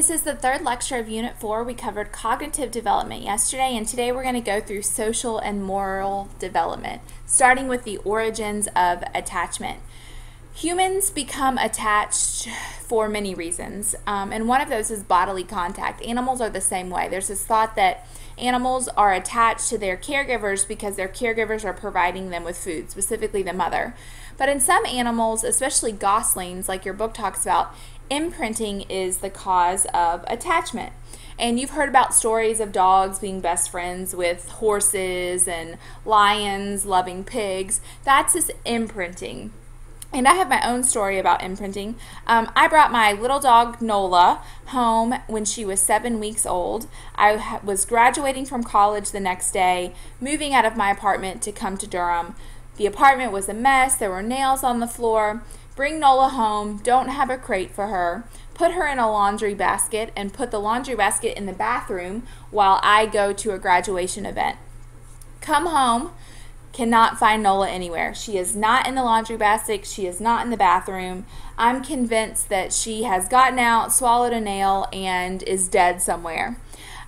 This is the third lecture of Unit 4. We covered cognitive development yesterday, and today we're going to go through social and moral development, starting with the origins of attachment. Humans become attached for many reasons, and one of those is bodily contact. Animals are the same way. There's this thought that animals are attached to their caregivers because their caregivers are providing them with food, specifically the mother. But in some animals, especially goslings, like your book talks about, imprinting is the cause of attachment. And you've heard about stories of dogs being best friends with horses and lions loving pigs. That's this imprinting. And I have my own story about imprinting. I brought my little dog Nola home when she was 7 weeks old. I was graduating from college the next day, moving out of my apartment to come to Durham. The apartment was a mess. There were nails on the floor. Bring Nola home, don't have a crate for her, put her in a laundry basket, and put the laundry basket in the bathroom while I go to a graduation event. Come home, cannot find Nola anywhere. She is not in the laundry basket, she is not in the bathroom. I'm convinced that she has gotten out, swallowed a nail, and is dead somewhere.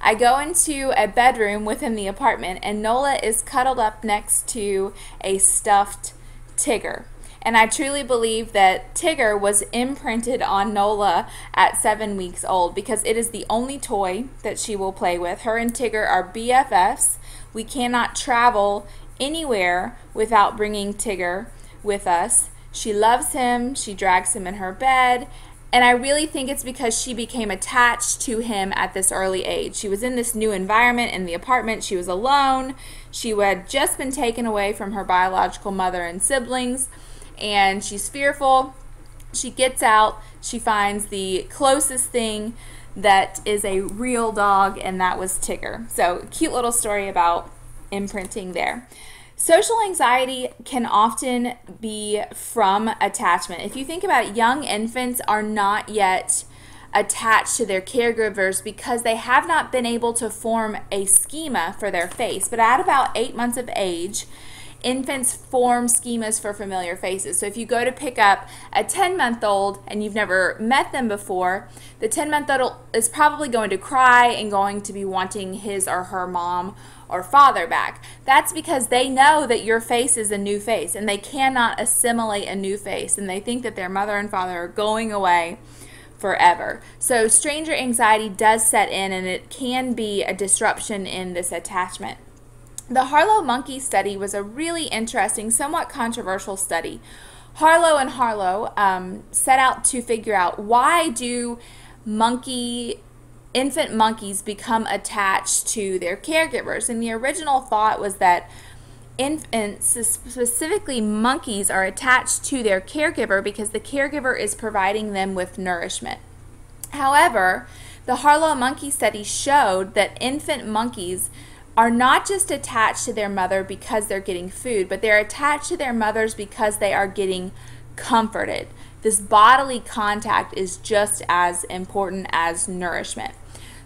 I go into a bedroom within the apartment, and Nola is cuddled up next to a stuffed Tigger. And I truly believe that Tigger was imprinted on Nola at 7 weeks old because it is the only toy that she will play with. Her and Tigger are BFFs. We cannot travel anywhere without bringing Tigger with us. She loves him. She drags him in her bed. And I really think it's because she became attached to him at this early age. She was in this new environment in the apartment. She was alone. She had just been taken away from her biological mother and siblings. And she's fearful. She gets out. She finds the closest thing that is a real dog, and that was Tigger. So, cute little story about imprinting there. Social anxiety can often be from attachment. If you think about it, young infants are not yet attached to their caregivers because they have not been able to form a schema for their face. But at about 8 months of age, infants form schemas for familiar faces. So if you go to pick up a 10-month-old and you've never met them before, the 10-month-old is probably going to cry and going to be wanting his or her mom or father back. That's because they know that your face is a new face and they cannot assimilate a new face, and they think that their mother and father are going away forever. So stranger anxiety does set in, and it can be a disruption in this attachment. The Harlow monkey study was a really interesting, somewhat controversial study. Harlow and Harlow set out to figure out why do infant monkeys become attached to their caregivers. And the original thought was that infants, specifically monkeys, are attached to their caregiver because the caregiver is providing them with nourishment. However, the Harlow monkey study showed that infant monkeys are not just attached to their mother because they're getting food, but they're attached to their mothers because they are getting comforted. This bodily contact is just as important as nourishment.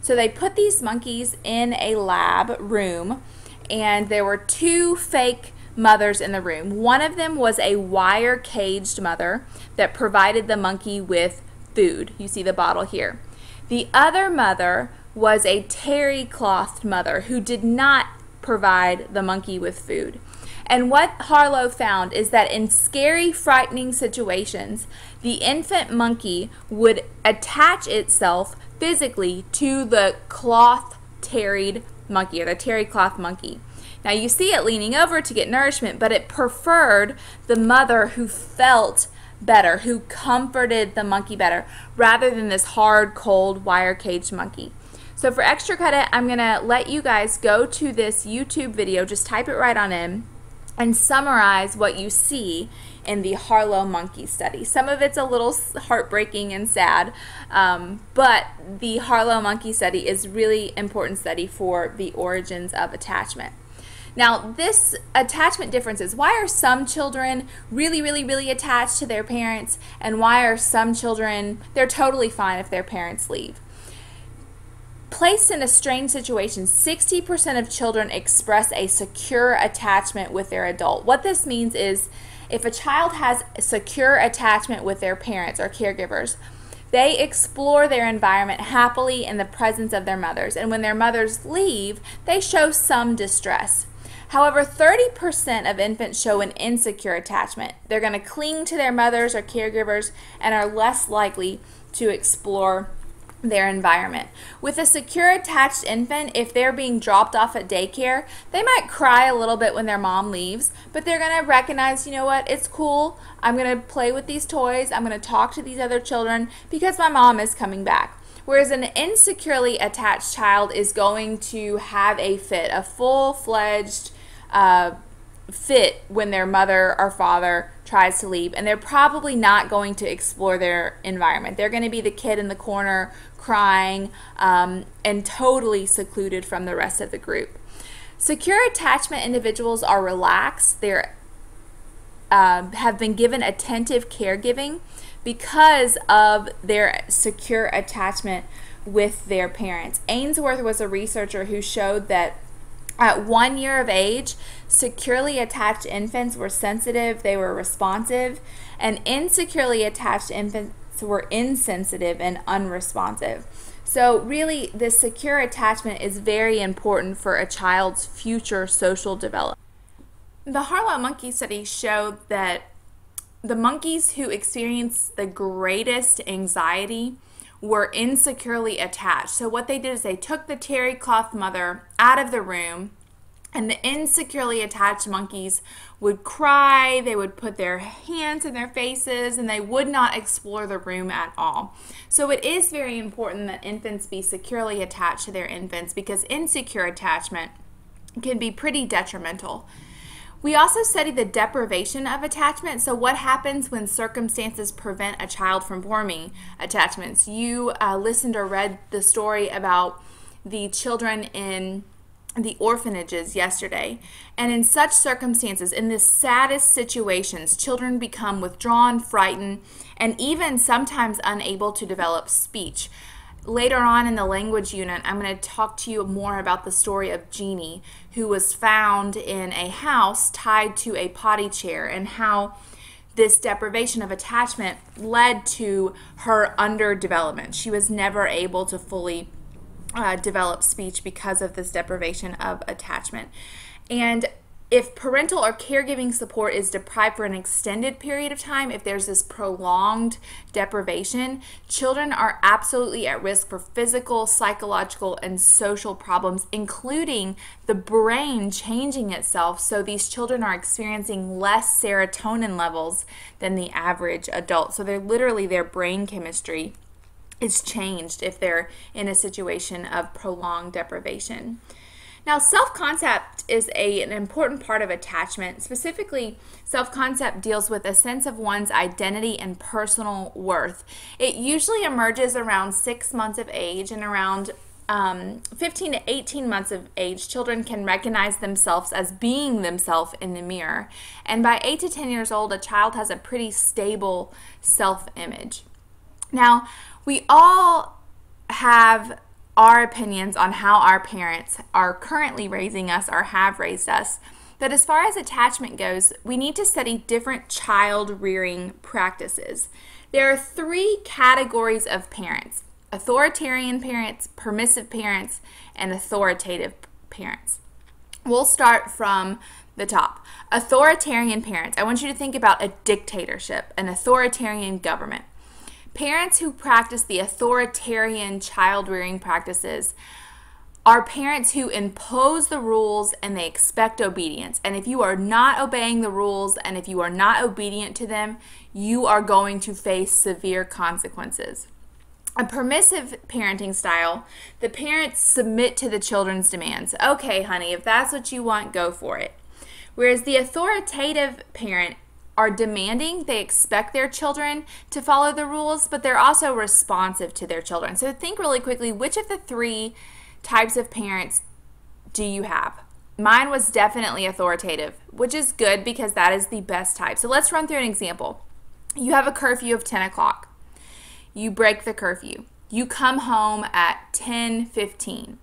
So they put these monkeys in a lab room, and there were 2 fake mothers in the room. One of them was a wire-caged mother that provided the monkey with food. You see the bottle here. The other mother was a terry-clothed mother who did not provide the monkey with food. And what Harlow found is that in scary, frightening situations, the infant monkey would attach itself physically to the cloth-terried monkey, or the terry-cloth monkey. Now you see it leaning over to get nourishment, but it preferred the mother who felt better, who comforted the monkey better, rather than this hard, cold, wire-caged monkey. So for extra credit, I'm going to let you guys go to this YouTube video, just type it right on in, and summarize what you see in the Harlow monkey study. Some of it's a little heartbreaking and sad, but the Harlow monkey study is really important study for the origins of attachment. Now, this attachment differences, why are some children really, really, really attached to their parents, and why are some children, they're totally fine if their parents leave? Placed in a strange situation, 60% of children express a secure attachment with their adult. What this means is if a child has a secure attachment with their parents or caregivers, They explore their environment happily in the presence of their mothers, and when their mothers leave, they show some distress. However, 30% of infants show an insecure attachment. They're going to cling to their mothers or caregivers and are less likely to explore their environment. With a secure attached infant, if they're being dropped off at daycare, they might cry a little bit when their mom leaves, but they're going to recognize, you know what, it's cool. I'm going to play with these toys. I'm going to talk to these other children because my mom is coming back. Whereas an insecurely attached child is going to have a fit, a full-fledged fit when their mother or father tries to leave, and they're probably not going to explore their environment. They're going to be the kid in the corner crying and totally secluded from the rest of the group. Secure attachment individuals are relaxed. They're have been given attentive caregiving because of their secure attachment with their parents. Ainsworth was a researcher who showed that at 1 year of age, securely attached infants were sensitive, they were responsive, and insecurely attached infants were insensitive and unresponsive. So really, this secure attachment is very important for a child's future social development. The Harlow monkey study showed that the monkeys who experienced the greatest anxiety were insecurely attached. So what they did is they took the terry cloth mother out of the room, and the insecurely attached monkeys would cry, they would put their hands in their faces, and they would not explore the room at all. So it is very important that infants be securely attached to their infants, because insecure attachment can be pretty detrimental. We also study the deprivation of attachment. So what happens when circumstances prevent a child from forming attachments? You listened or read the story about the children in the orphanages yesterday. And in such circumstances, in the saddest situations, children become withdrawn, frightened, and even sometimes unable to develop speech. Later on in the language unit, I'm going to talk to you more about the story of Jeannie, who was found in a house tied to a potty chair, and how this deprivation of attachment led to her underdevelopment. She was never able to fully develop speech because of this deprivation of attachment. And if parental or caregiving support is deprived for an extended period of time, if there's this prolonged deprivation, children are absolutely at risk for physical, psychological, and social problems, including the brain changing itself. So these children are experiencing less serotonin levels than the average adult. So they're literally, their brain chemistry is changed if they're in a situation of prolonged deprivation. Now, self-concept is an important part of attachment. Specifically, self-concept deals with a sense of one's identity and personal worth. It usually emerges around 6 months of age, and around 15 to 18 months of age, children can recognize themselves as being themselves in the mirror. And by 8 to 10 years old, a child has a pretty stable self-image. Now, we all have our opinions on how our parents are currently raising us or have raised us. But as far as attachment goes, we need to study different child rearing practices. There are 3 categories of parents: authoritarian parents, permissive parents, and authoritative parents. We'll start from the top. Authoritarian parents. I want you to think about a dictatorship, an authoritarian government. Parents who practice the authoritarian child-rearing practices are parents who impose the rules and they expect obedience. And if you are not obeying the rules and if you are not obedient to them, you are going to face severe consequences. A permissive parenting style, the parents submit to the children's demands. Okay, honey, if that's what you want, go for it. Whereas the authoritative parent are demanding, they expect their children to follow the rules, but they're also responsive to their children. So think really quickly, which of the 3 types of parents do you have? Mine was definitely authoritative, which is good because that is the best type. So let's run through an example. You have a curfew of 10 o'clock. You break the curfew. You come home at 10:15.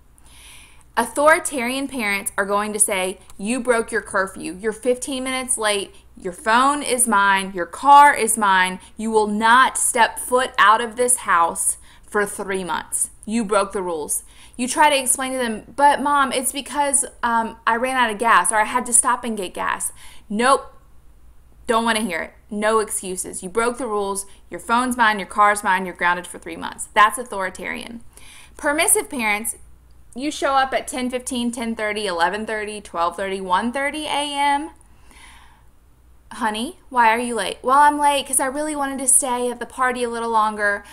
Authoritarian parents are going to say, you broke your curfew. You're 15 minutes late. Your phone is mine. Your car is mine. You will not step foot out of this house for 3 months. You broke the rules. You try to explain to them, but Mom, it's because I ran out of gas or I had to stop and get gas. Nope. Don't want to hear it. No excuses. You broke the rules. Your phone's mine. Your car's mine. You're grounded for 3 months. That's authoritarian. Permissive parents, you show up at 10:15, 10:30, 11:30, 12:30, 1:30 a.m. Honey, why are you late? Well, I'm late because I really wanted to stay at the party a little longer.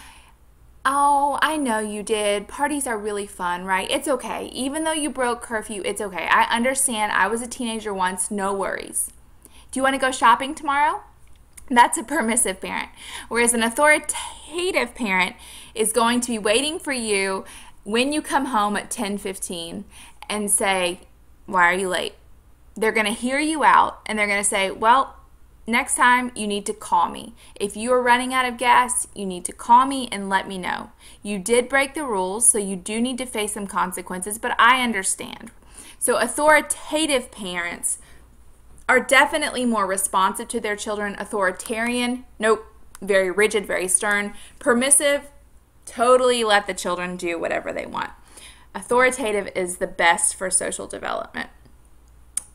Oh, I know you did. Parties are really fun, right? It's okay. Even though you broke curfew, it's okay. I understand. I was a teenager once. No worries. Do you want to go shopping tomorrow? That's a permissive parent. Whereas an authoritative parent is going to be waiting for you when you come home at 10:15 and say, why are you late? They're going to hear you out and they're going to say, well, next time you need to call me. If you are running out of gas, you need to call me and let me know. You did break the rules, so you do need to face some consequences, but I understand. So authoritative parents are definitely more responsive to their children. Authoritarian, nope, very rigid, very stern. Permissive, totally let the children do whatever they want. Authoritative is the best for social development.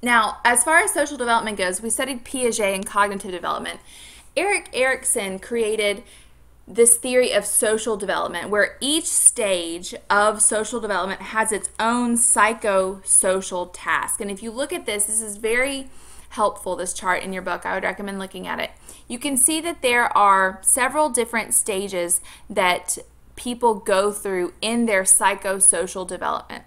Now, as far as social development goes, we studied Piaget and cognitive development. Erik Erikson created this theory of social development where each stage of social development has its own psychosocial task. And if you look at this is very helpful, this chart in your book. I would recommend looking at it. You can see that there are several different stages that people go through in their psychosocial development.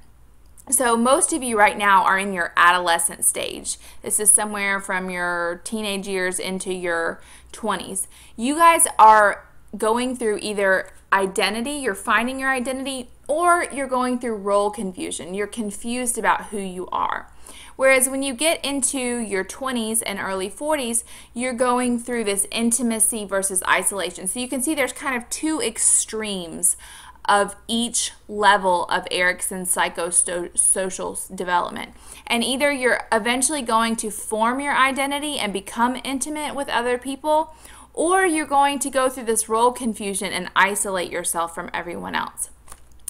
So most of you right now are in your adolescent stage. This is somewhere from your teenage years into your 20s. You guys are going through either identity, you're finding your identity, or you're going through role confusion. You're confused about who you are. Whereas when you get into your 20s and early 40s, you're going through this intimacy versus isolation. So you can see there's kind of two extremes of each level of Erikson's psychosocial development. And either you're eventually going to form your identity and become intimate with other people, or you're going to go through this role confusion and isolate yourself from everyone else.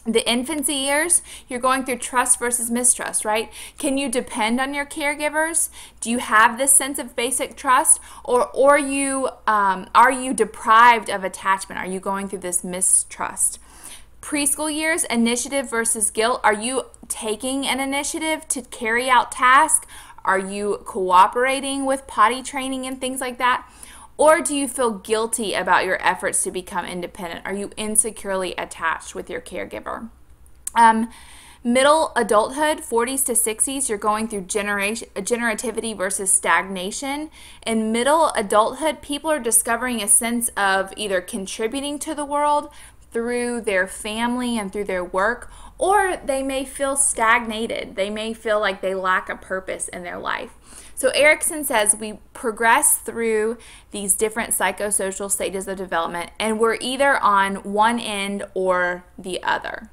The infancy years, you're going through trust versus mistrust, right? Can you depend on your caregivers? Do you have this sense of basic trust? Or are you deprived of attachment? Are you going through this mistrust? Preschool years, initiative versus guilt. Are you taking an initiative to carry out tasks? Are you cooperating with potty training and things like that? Or do you feel guilty about your efforts to become independent? Are you insecurely attached with your caregiver? Middle adulthood, 40s to 60s, you're going through generativity versus stagnation. In middle adulthood, people are discovering a sense of either contributing to the world through their family and through their work, or they may feel stagnated. They may feel like they lack a purpose in their life. So Erikson says we progress through these different psychosocial stages of development, and we're either on one end or the other.